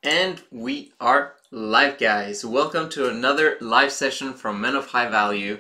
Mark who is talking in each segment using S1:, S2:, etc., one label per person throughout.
S1: And we are live, guys. Welcome to another live session from Men of High Value.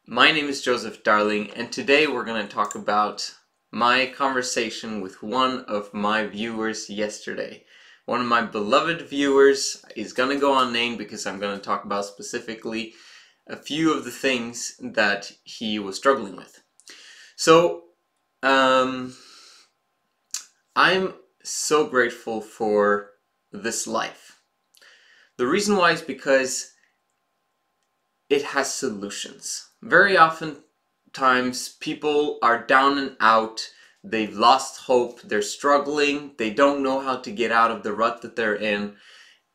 S1: My name is Joseph Darling, and today we're going to talk about my conversation with one of my viewers yesterday. One of my beloved viewers is going to go unnamed because I'm going to talk about specifically a few of the things that he was struggling with. So, I'm so grateful for this life. The reason why is because it has solutions. Very often times people are down and out, they've lost hope, they're struggling, they don't know how to get out of the rut that they're in,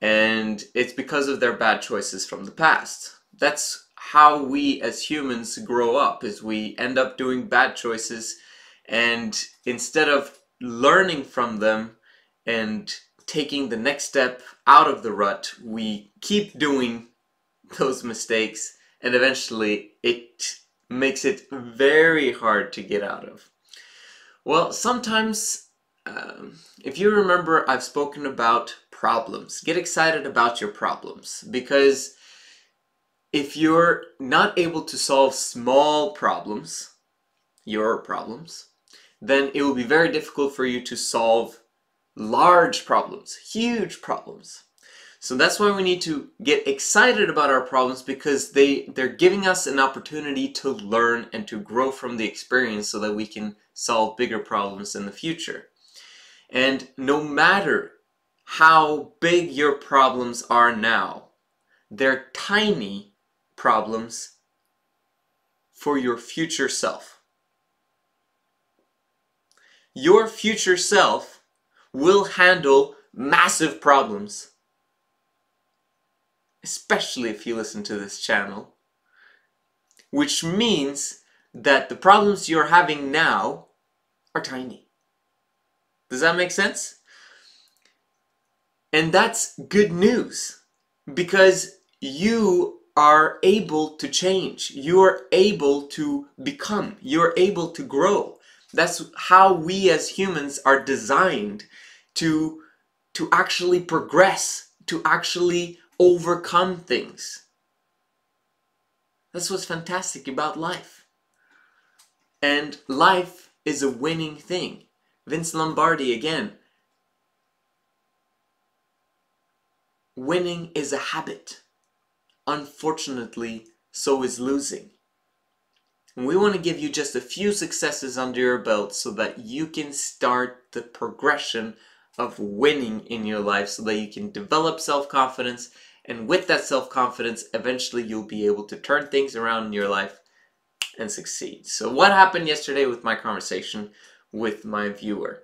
S1: and it's because of their bad choices from the past. That's how we as humans grow up, is we end up doing bad choices, and instead of learning from them and taking the next step out of the rut, we keep doing those mistakes, and eventually it makes it very hard to get out of. Well, sometimes, if you remember, I've spoken about problems. Get excited about your problems, because if you're not able to solve small problems, your problems, then it will be very difficult for you to solve large problems, huge problems. So that's why we need to get excited about our problems, because they're giving us an opportunity to learn and to grow from the experience so that we can solve bigger problems in the future. And no matter how big your problems are now, they're tiny problems for your future self. Your future self will handle massive problems, especially if you listen to this channel, which means that the problems you're having now are tiny. Does that make sense? And that's good news, because you are able to change, you are able to become, you're able to grow. That's how we as humans are designed to actually progress, to actually overcome things. That's what's fantastic about life. And life is a winning thing. Vince Lombardi again. Winning is a habit. Unfortunately, so is losing. And we want to give you just a few successes under your belt so that you can start the progression of winning in your life, so that you can develop self-confidence, and with that self-confidence eventually you'll be able to turn things around in your life and succeed. So what happened yesterday with my conversation with my viewer?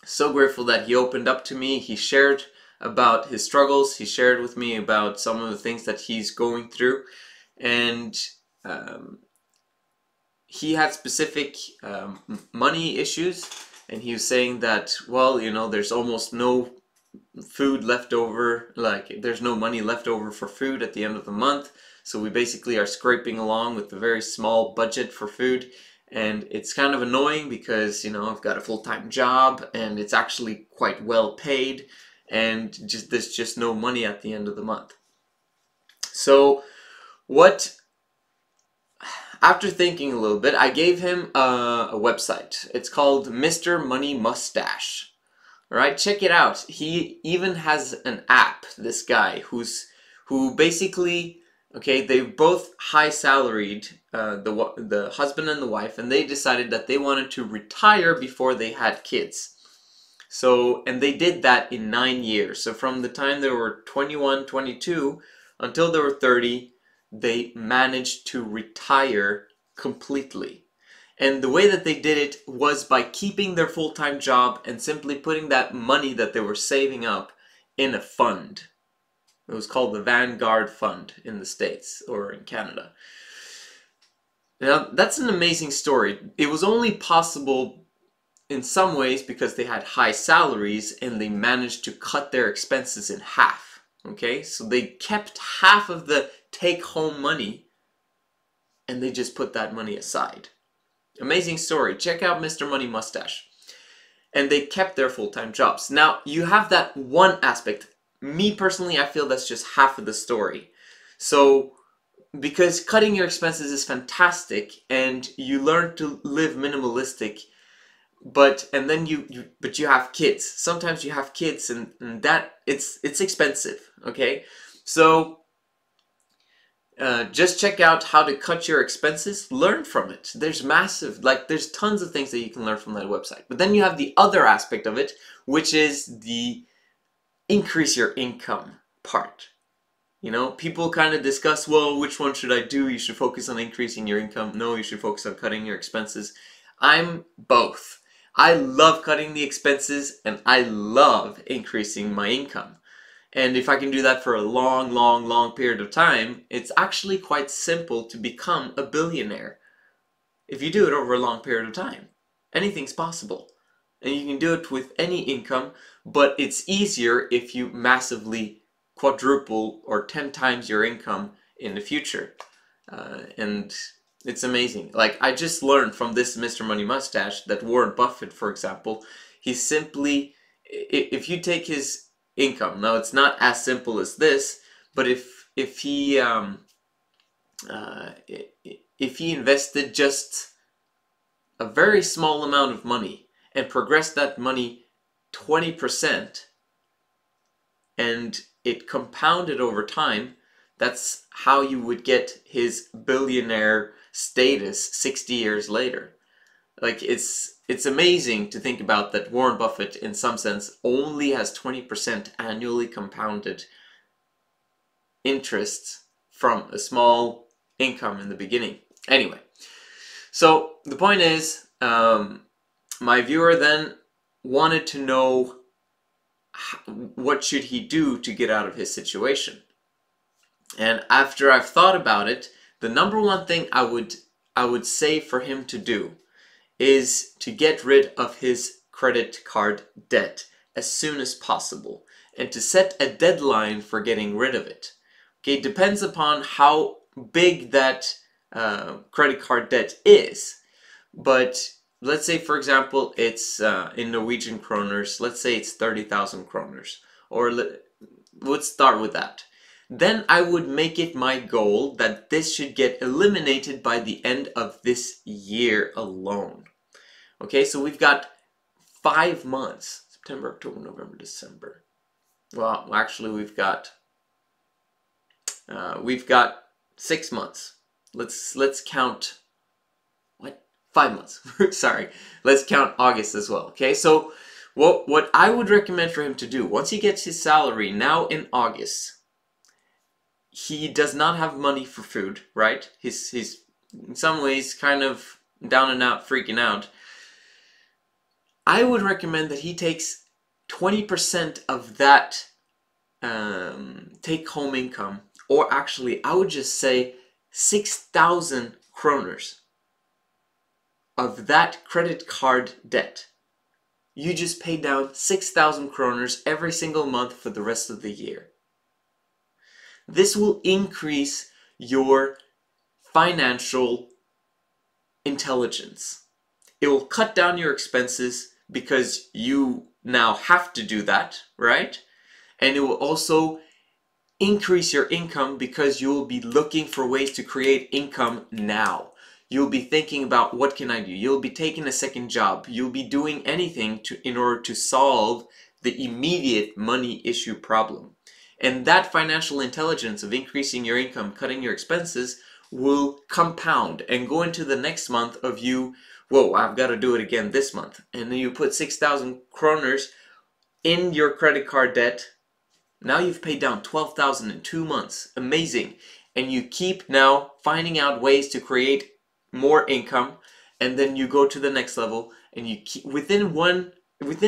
S1: So grateful that he opened up to me. He shared about his struggles, he shared with me about some of the things that he's going through, and he had specific money issues. And he was saying that, well, you know, there's almost no food left over, like there's no money left over for food at the end of the month. So we basically are scraping along with a very small budget for food. And it's kind of annoying because, you know, I've got a full-time job and it's actually quite well paid, and there's just no money at the end of the month. So after thinking a little bit, I gave him a website. It's called Mr. Money Mustache. Alright, check it out. He even has an app, this guy, who basically, okay, they're both high salaried, the husband and the wife, and they decided that they wanted to retire before they had kids. So, and they did that in 9 years. So from the time they were 21, 22, until they were 30, they managed to retire completely. And the way that they did it was by keeping their full-time job and simply putting that money that they were saving up in a fund. It was called the Vanguard Fund in the States, or in Canada. Now, that's an amazing story. It was only possible in some ways because they had high salaries and they managed to cut their expenses in half. Okay, so they kept half of the take-home money and they just put that money aside. Amazing story. Check out Mr. Money Mustache. And they kept their full-time jobs. Now, you have that one aspect. me personally, I feel that's just half of the story. So, because cutting your expenses is fantastic and you learn to live minimalistic, but then you have kids. Sometimes you have kids and that it's expensive, okay? So just check out how to cut your expenses, learn from it. There's there's tons of things that you can learn from that website. But then you have the other aspect of it, which is the increase your income part. You know, people kind of discuss, well, which one should I do? You should focus on increasing your income. No, you should focus on cutting your expenses. I'm both. I love cutting the expenses and I love increasing my income. And if I can do that for a long period of time, it's actually quite simple to become a billionaire. If you do it over a long period of time, anything's possible. And you can do it with any income, but it's easier if you massively quadruple or 10 times your income in the future. And it's amazing. Like, I just learned from this Mr. Money Mustache that Warren Buffett, for example, he simply, if you take his income, now it's not as simple as this, but if he invested just a very small amount of money and progressed that money 20% and it compounded over time, that's how you would get his billionaire status 60 years later. Like, it's amazing to think about that Warren Buffett, in some sense, only has 20% annually compounded interest from a small income in the beginning. Anyway, so the point is, my viewer then wanted to know what should he do to get out of his situation. And after I've thought about it, the number one thing I would say for him to do is to get rid of his credit card debt as soon as possible and to set a deadline for getting rid of it. Okay, it depends upon how big that credit card debt is, but let's say, for example, it's in Norwegian kroners, let's say it's 30,000 kroners, or let's start with that. Then I would make it my goal that this should get eliminated by the end of this year alone. Okay, so we've got 5 months. September, October, November, December. Well, actually we've got 6 months. Let's count, what? 5 months. Sorry. Let's count August as well. Okay, so what I would recommend for him to do, once he gets his salary now in August, he does not have money for food, right? He's in some ways kind of down and out, freaking out. I would recommend that he takes 20% of that take-home income, or actually, I would just say 6,000 kroners of that credit card debt. You just pay down 6,000 kroners every single month for the rest of the year. This will increase your financial intelligence. It will cut down your expenses because you now have to do that, right? And it will also increase your income because you will be looking for ways to create income now. You'll be thinking about, what can I do? You'll be taking a second job. You'll be doing anything in order to solve the immediate money issue problem. And that financial intelligence of increasing your income, cutting your expenses, will compound and go into the next month of you, whoa, I've got to do it again this month. And then you put 6,000 kroners in your credit card debt. Now you've paid down 12,000 in 2 months. Amazing. And you keep now finding out ways to create more income. And then you go to the next level, and you keep, within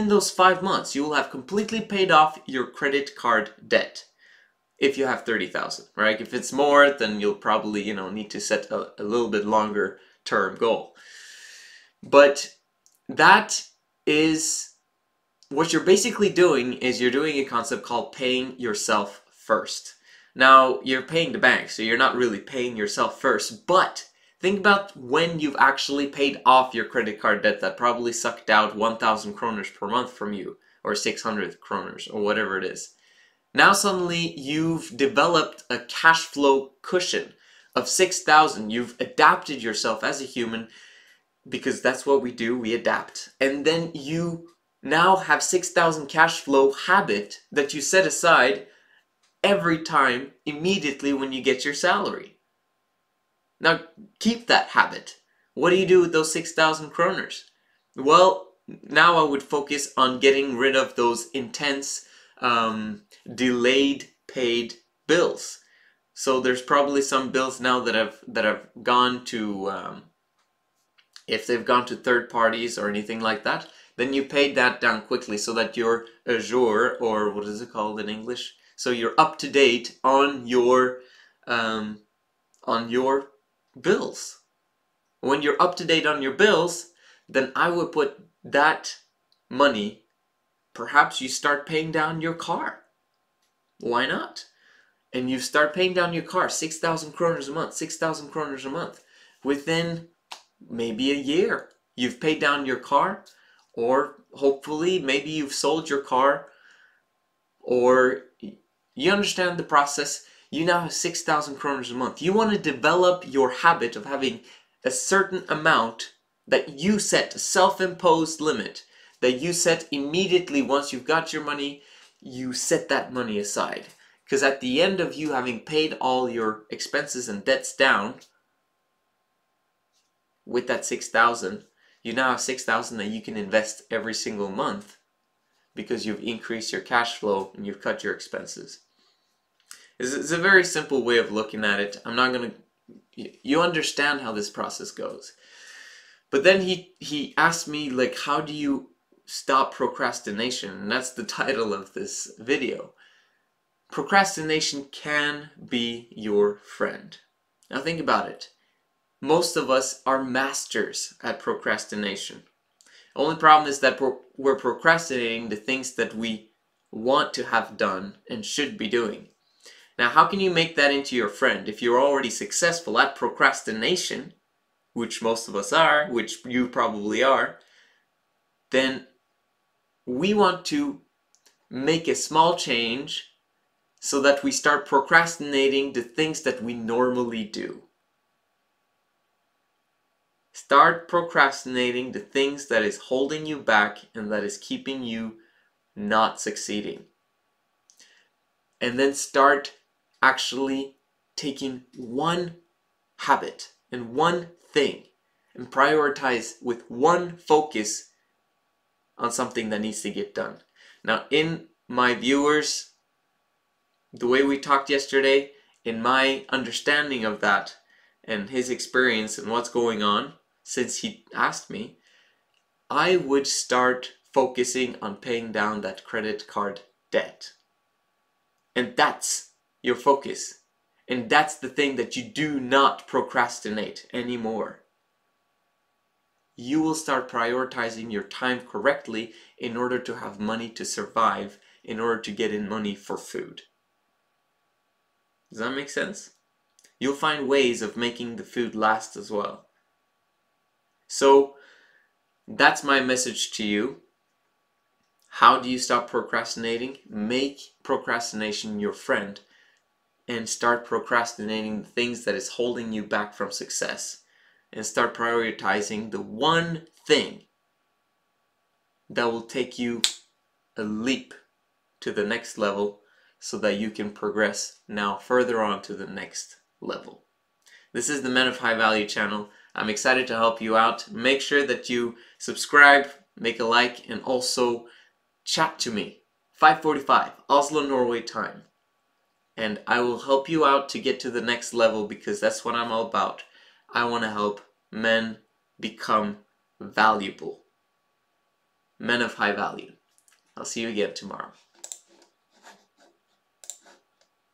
S1: those 5 months, you will have completely paid off your credit card debt. If you have 30,000, right? If it's more, then you'll probably, need to set a little bit longer term goal. But that is what you're basically doing, is you're doing a concept called paying yourself first. Now, you're paying the bank, so you're not really paying yourself first, but think about when you've actually paid off your credit card debt that probably sucked out 1,000 kroners per month from you, or 600 kroners, or whatever it is. Now suddenly you've developed a cash flow cushion of 6,000. You've adapted yourself as a human, because that's what we do, we adapt. And then you now have 6,000 cash flow habit that you set aside every time, immediately when you get your salary. Now keep that habit. What do you do with those 6,000 kroners? Well, now I would focus on getting rid of those intense delayed paid bills. So there's probably some bills now that have gone to if they've gone to third parties or anything like that, then you paid that down quickly so that you're à jour, or what is it called in English? So you're up to date on your bills. When you're up to date on your bills, then I would put that money, perhaps you start paying down your car. Why not? And you start paying down your car, 6,000 kroners a month, 6,000 kroners a month. Within maybe a year, you've paid down your car, or hopefully maybe you've sold your car, or you understand the process. You now have 6,000 kroners a month. You want to develop your habit of having a certain amount that you set, a self-imposed limit that you set immediately once you've got your money. You set that money aside, because at the end of you having paid all your expenses and debts down with that 6,000, you now have 6,000 that you can invest every single month, because you've increased your cash flow and you've cut your expenses. It's a very simple way of looking at it. I'm not going to... You understand how this process goes. But then he asked me, like, how do you stop procrastination? And that's the title of this video. Procrastination can be your friend. Now think about it. Most of us are masters at procrastination. The only problem is that we're procrastinating the things that we want to have done and should be doing. Now, how can you make that into your friend? If you're already successful at procrastination, which most of us are, which you probably are, then we want to make a small change so that we start procrastinating the things that we normally do. Start procrastinating the things that is holding you back and that is keeping you not succeeding. And then start actually taking one habit and one thing and prioritize with one focus on something that needs to get done. Now, in my viewers, the way we talked yesterday, in my understanding of that and his experience and what's going on, since he asked me, I would start focusing on paying down that credit card debt. And that's your focus. And that's the thing that you do not procrastinate anymore. You will start prioritizing your time correctly in order to have money to survive, in order to get in money for food. Does that make sense? You'll find ways of making the food last as well. So that's my message to you. How do you stop procrastinating? Make procrastination your friend and start procrastinating the things that is holding you back from success, and start prioritizing the one thing that will take you a leap to the next level so that you can progress now further on to the next level. This is the Men of High Value channel. I'm excited to help you out. Make sure that you subscribe, make a like, and also chat to me. 5:45 Oslo, Norway time. And I will help you out to get to the next level, because that's what I'm all about. I want to help men become valuable. Men of high value. I'll see you again tomorrow.